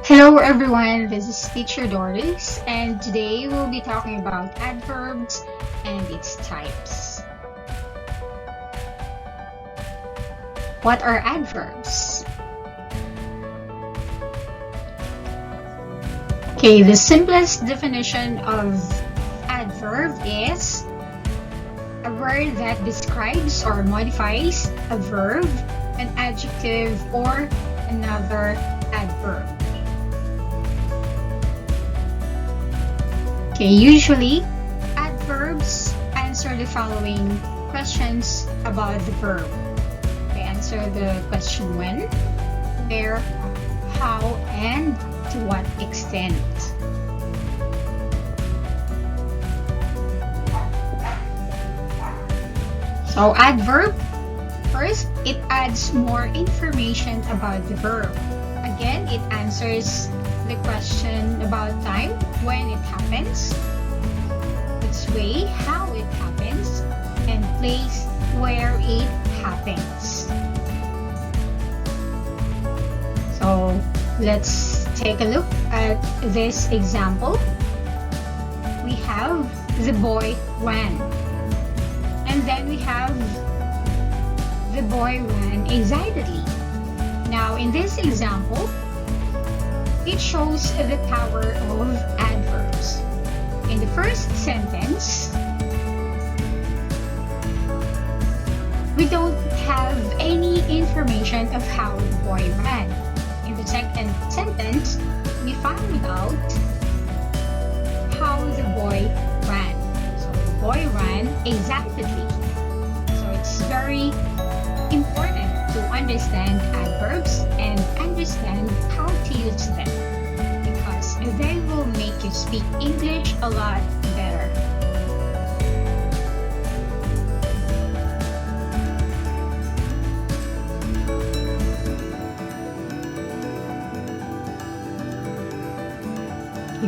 Hello everyone, this is Teacher Doris, and today we'll be talking about adverbs and its types. What are adverbs? Okay, the simplest definition of adverb is a word that describes or modifies a verb, an adjective, or another adverb. Okay, usually, adverbs answer the following questions about the verb. They answer the question when, where, how, and to what extent. So, adverb, first, it adds more information about the verb. Again, it answers the question about time, when it happens, its way, how it happens, and place where it happens. So let's take a look at this example. We have the boy ran, and then we have the boy ran excitedly. Now in this example, it shows the power of adverbs. In the first sentence, we don't have any information of how the boy ran. In the second sentence, we found out how the boy ran. So the boy ran excitedly. So it's very important to understand adverbs and understand how to use them, because they will make you speak English a lot better.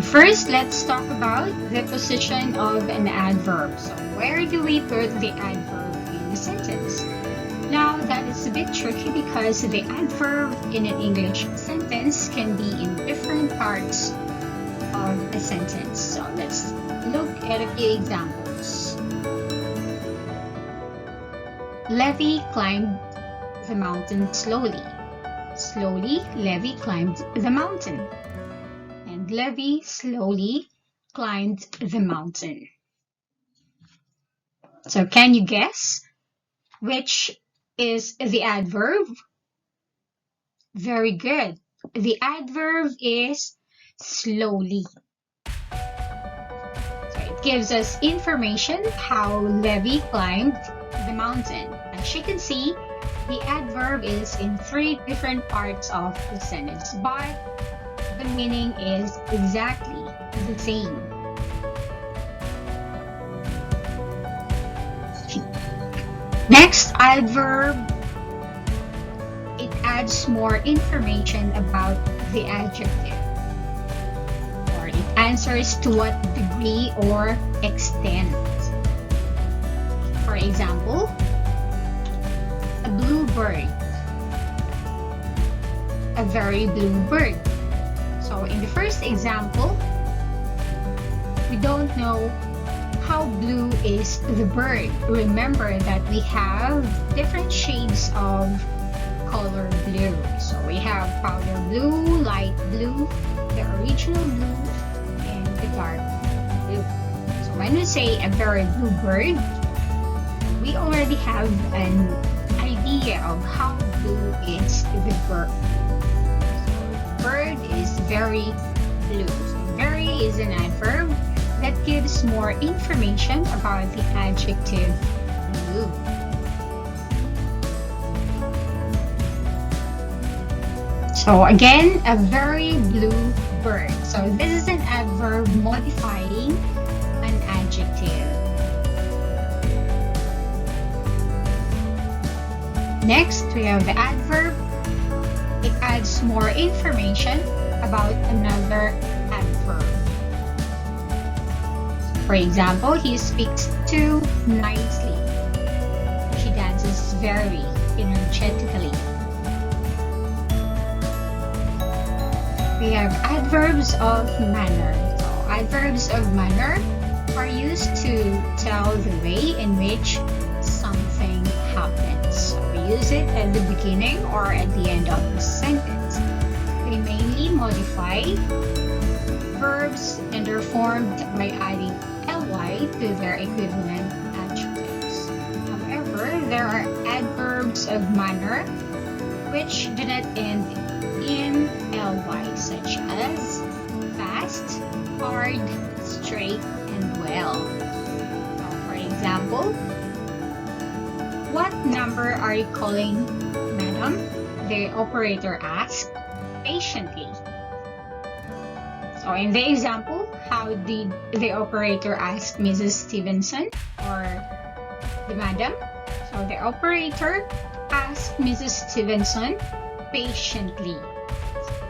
First, let's talk about the position of an adverb. So where do we put the adverb in a sentence? Now, that is a bit tricky because the adverb in an English sentence can be in different parts of a sentence. So let's look at a few examples. Levi climbed the mountain slowly. Slowly, Levi climbed the mountain. And Levi slowly climbed the mountain. So can you guess which is the adverb? Very good. The adverb is slowly. So it gives us information how Levi climbed the mountain. As you can see, the adverb is in 3 different parts of the sentence, but the meaning is exactly the same. Next adverb, it adds more information about the adjective, or it answers to what degree or extent. For example, a blue bird, a very blue bird. So in the first example, we don't know how blue is the bird. Remember that we have different shades of color blue. So we have powder blue, light blue, the original blue, and the dark blue. So when we say a very blue bird, we already have an idea of how blue is the bird. So the bird is very blue. So very is an adverb that gives more information about the adjective blue. So again, a very blue bird. So this is an adverb modifying an adjective. Next, we have the adverb. It adds more information about another adverb. For example, he speaks too nicely. She dances very energetically. we have adverbs of manner. So adverbs of manner are used to tell the way in which something happens. So we use it at the beginning or at the end of the sentence. They mainly modify verbs and are formed by adding ly to their equivalent adjectives. However, there are adverbs of manner which do not end in ly, such as fast, hard, straight, and well. So, for example, what number are you calling, madam? The operator asked patiently. So in the example, how did the operator ask Mrs. Stevenson or the madam? So the operator asked Mrs. Stevenson patiently.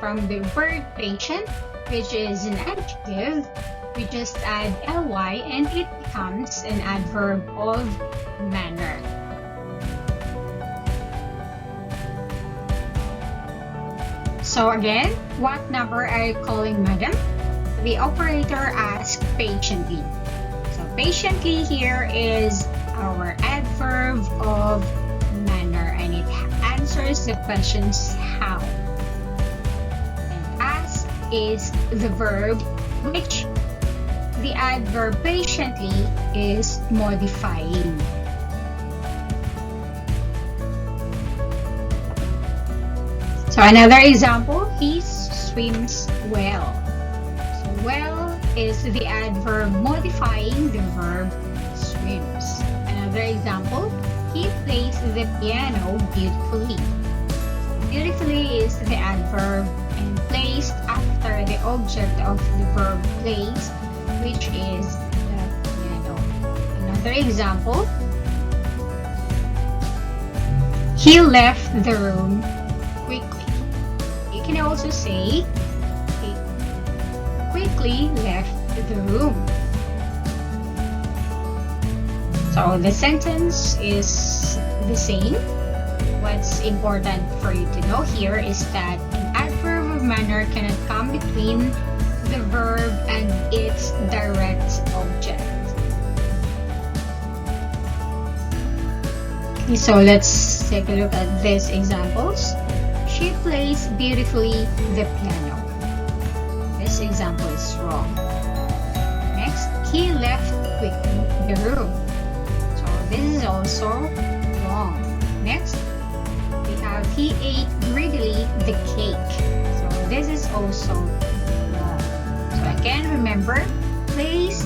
From the word patient, which is an adjective, we just add ly and it becomes an adverb of manner. So again, what number are you calling, madam? The operator asked patiently. So patiently here is our adverb of manner and it answers the questions how. And ask is the verb which the adverb patiently is modifying. So another example, he swims well. So well is the adverb modifying the verb swims. Another example, he plays the piano beautifully. So beautifully is the adverb and placed after the object of the verb plays, which is the piano. Another example, he left the room quickly. You can also say he quickly left the room. So the sentence is the same. What's important for you to know here is that an adverb of manner cannot come between the verb and its direct object. Okay, so let's take a look at these examples. She plays beautifully the piano. This example is wrong. Next, he left quickly the room. So this is also wrong. Next, we have he ate greedily the cake. So this is also wrong. So again, remember, place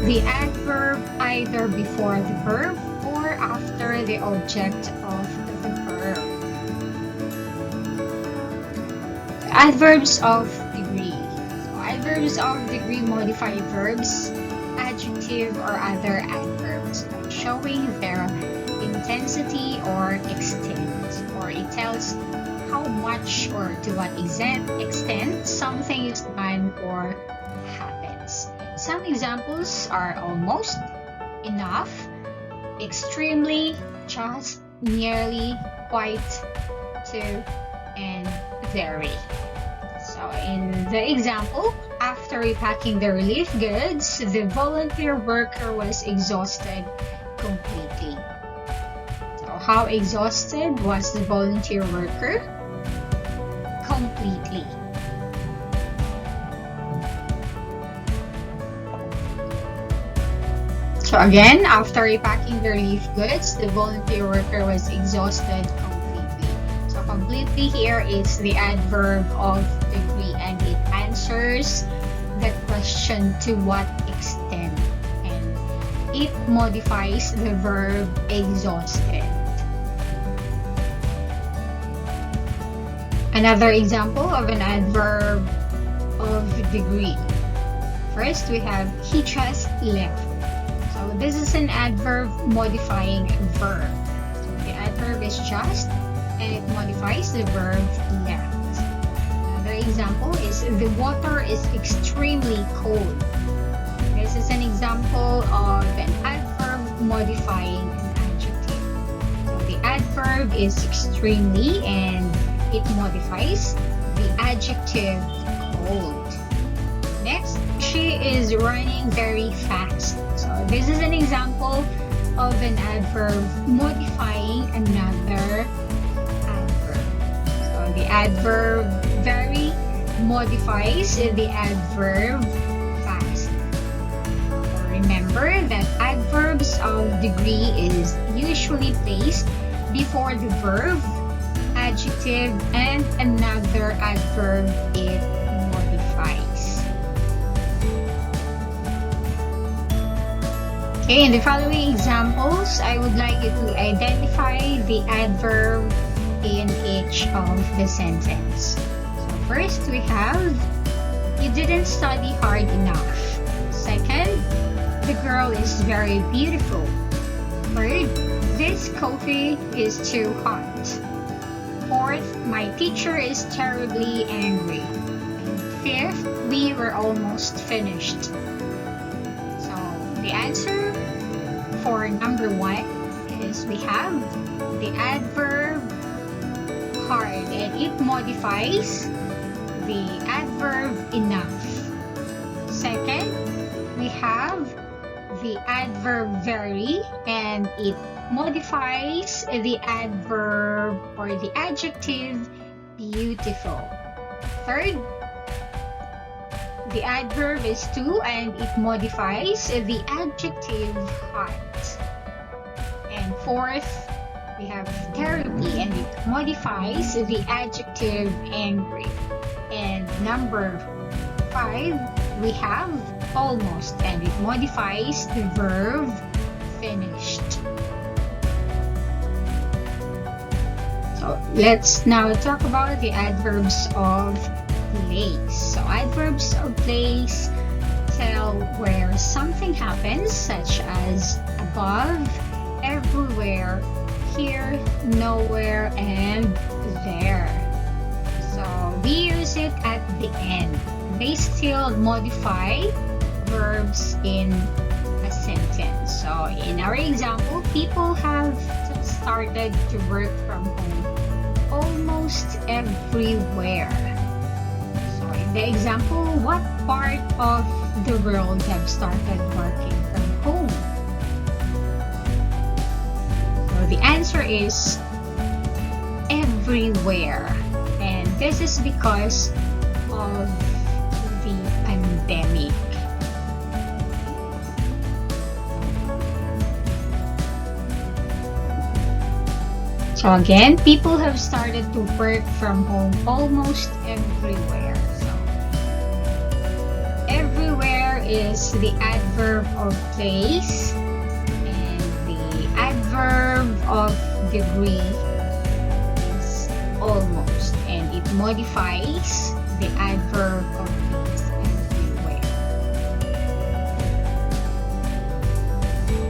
the adverb either before the verb or after the object of the verb. Adverbs of degree. So adverbs of degree modify verbs, adjective, or other adverbs by showing their intensity or extent, or it tells how much or to what extent something is done or happens. Some examples are almost, enough, extremely, just, nearly, quite, to, and very. So in the example, after repacking the relief goods, the volunteer worker was exhausted completely. So how exhausted was the volunteer worker? Completely. So again, after repacking the relief goods, the volunteer worker was exhausted completely. So completely here is the adverb of degree and it answers the question to what extent, and it modifies the verb exhausted. Another example of an adverb of degree. First, we have he just left. So this is an adverb modifying verb. So the adverb is just and it modifies the verb left. Another example is the water is extremely cold. This is an example of an adverb modifying an adjective. So the adverb is extremely and it modifies the adjective cold. Next, she is running very fast. So this is an example of an adverb modifying another adverb. So the adverb very modifies the adverb fast. Remember that adverbs of degree is usually placed before the verb, adjective, and another adverb it modifies. Okay, in the following examples, I would like you to identify the adverb in each of the sentence. So first we have, you didn't study hard enough. Second, the girl is very beautiful. Third, this coffee is too hot. Fourth, my teacher is terribly angry. And fifth, we were almost finished. So the answer for number 1 is we have the adverb hard, and it modifies the adverb enough. Second, we have the adverb very, and it modifies the adverb or the adjective beautiful. Third, the adverb is to, and it modifies the adjective hot. And fourth, we have terribly, and it modifies the adjective angry. And number 5, we have almost, and it modifies the verb finished. So let's now talk about the adverbs of place. So adverbs of place tell where something happens, such as above, everywhere, here, nowhere, and there. So we use it at the end. They still modify verbs in a sentence. So in our example, people have started to work from home almost everywhere. So in the example, what part of the world have started working from home? So the answer is everywhere. And this is because of the pandemic. So again, people have started to work from home almost everywhere. So everywhere is the adverb of place, and the adverb of degree is almost, and it modifies the adverb of place everywhere.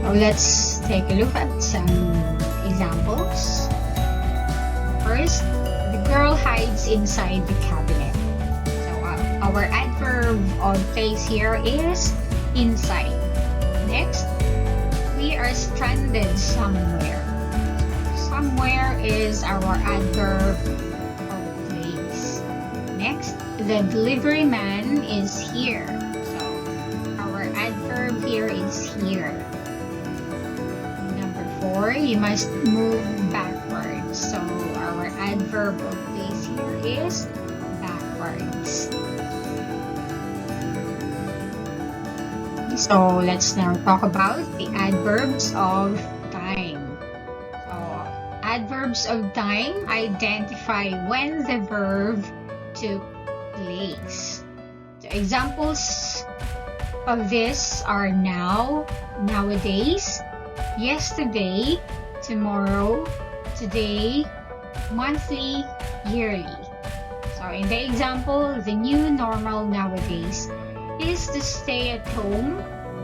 Now let's take a look at some examples. First, the girl hides inside the cabinet. So our adverb of place here is inside. Next, we are stranded somewhere. Somewhere is our adverb of place. Next, the delivery man is here. So our adverb here is here. Number 4, you must move backwards. So our adverb of place here is backwards. So let's now talk about the adverbs of time. So adverbs of time identify when the verb took place. So examples of this are now, nowadays, yesterday, tomorrow, today, monthly, yearly. So in the example, the new normal nowadays is to stay at home,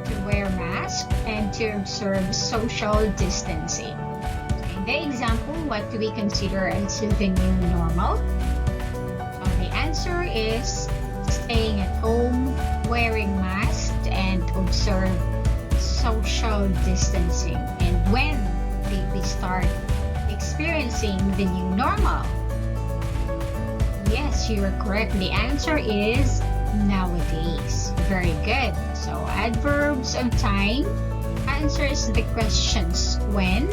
to wear masks, and to observe social distancing. So in the example, what do we consider as the new normal? So the answer is staying at home, wearing masks, and observe social distancing. And when did we start experiencing the new normal? Yes, Yes, you are correct. The answer is nowadays. Very good. So adverbs of time answers the questions when,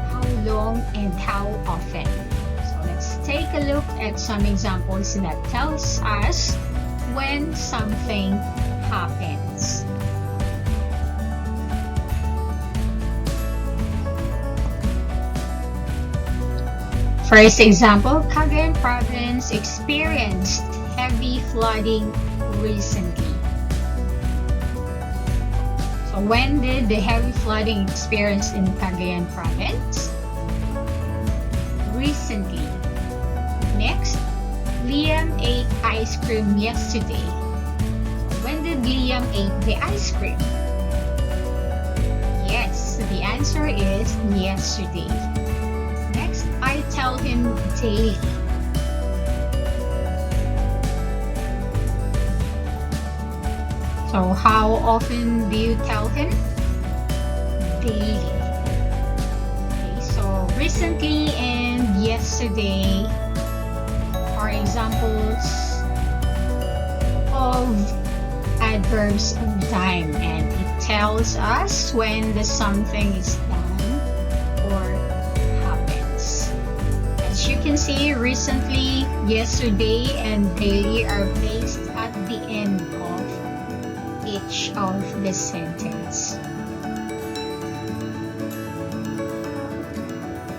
how long, and how often. So let's take a look at some examples that tells us when something happens. First example, Cagayan province experienced heavy flooding recently. So when did the heavy flooding experienced in Cagayan province? Recently. Next, Liam ate ice cream yesterday. When did Liam eat the ice cream? Yes, the answer is yesterday. Next, I tell him daily. So how often do you tell him? Daily. Okay, so recently and yesterday are examples of adverbs of time, and it tells us when the something is done or happens. As you can see, recently, yesterday, and daily are placed at the end of each of the sentence.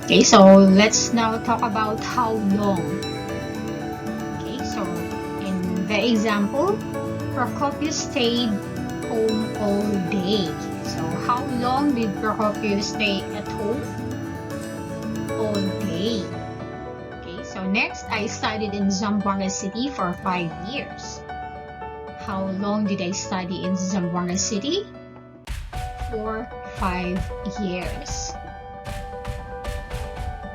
Okay, so let's now talk about how long. Okay, so in the example, Procopius stayed home all day. So how long did Procopius stay at home? All day. Okay, so next, I studied in Zamboanga City for 5 years. How long did I study in Zamboanga City? For 5 years.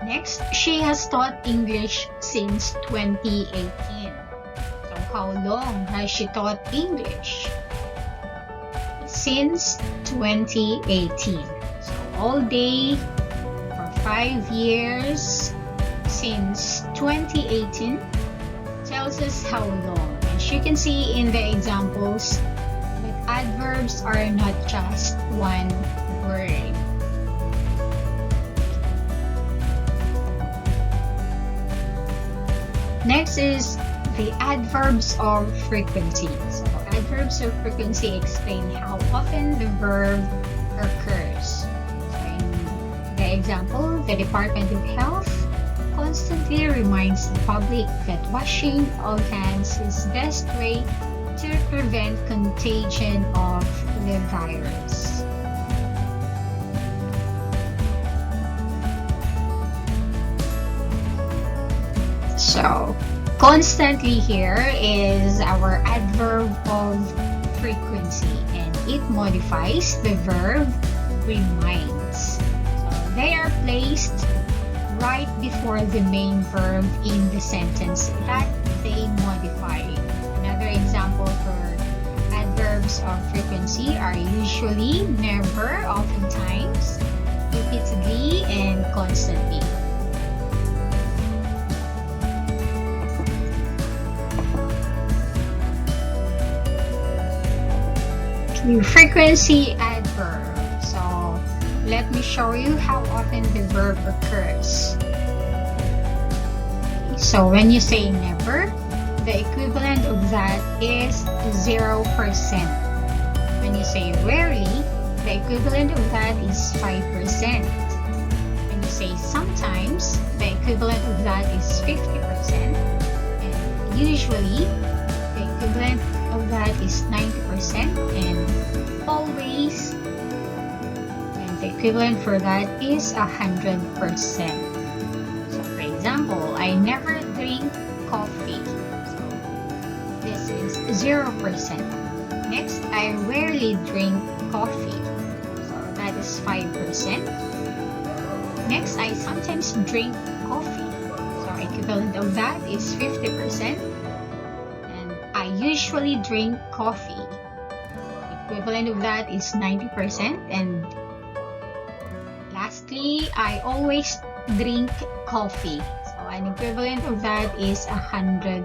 Next, she has taught English since 2018. So how long has she taught English? Since 2018. So all day for 5 years since 2018 tells us how long. As you can see in the examples, that adverbs are not just one word. Next is the adverbs of frequency. So adverbs of frequency explain how often the verb occurs. So in the example, the Department of Health constantly reminds the public that washing of hands is the best way to prevent contagion of the virus. So, constantly here is our adverb of frequency, and it modifies the verb reminds. So, they are placed right before the main verb in the sentence that they modify. Another example for adverbs of frequency are usually, never, oftentimes, repeatedly, and constantly. Frequency adverb. So let me show you how often the verb occurs. So when you say never, the equivalent of that is 0%. When you say rarely, the equivalent of that is 5%. When you say sometimes, the equivalent of that is 50%. And usually, the equivalent of that is 90%, and always, and the equivalent for that is 100%. So for example, I never drink coffee. So this is 0%. Next, I rarely drink coffee. So that is 5%. Next, I sometimes drink coffee. So equivalent of that is 50%. I usually drink coffee. Equivalent of that is 90%. And lastly, I always drink coffee. So an equivalent of that is 100%.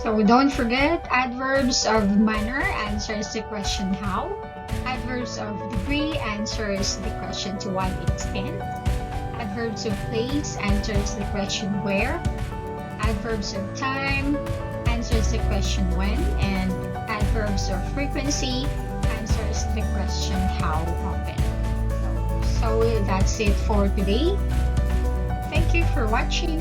So don't forget, adverbs of manner answers the question how. Adverbs of degree answers the question to what extent. Adverbs of place answers the question where. Adverbs of time answers the question when. And adverbs of frequency answers the question how often. So that's it for today. Thank you for watching.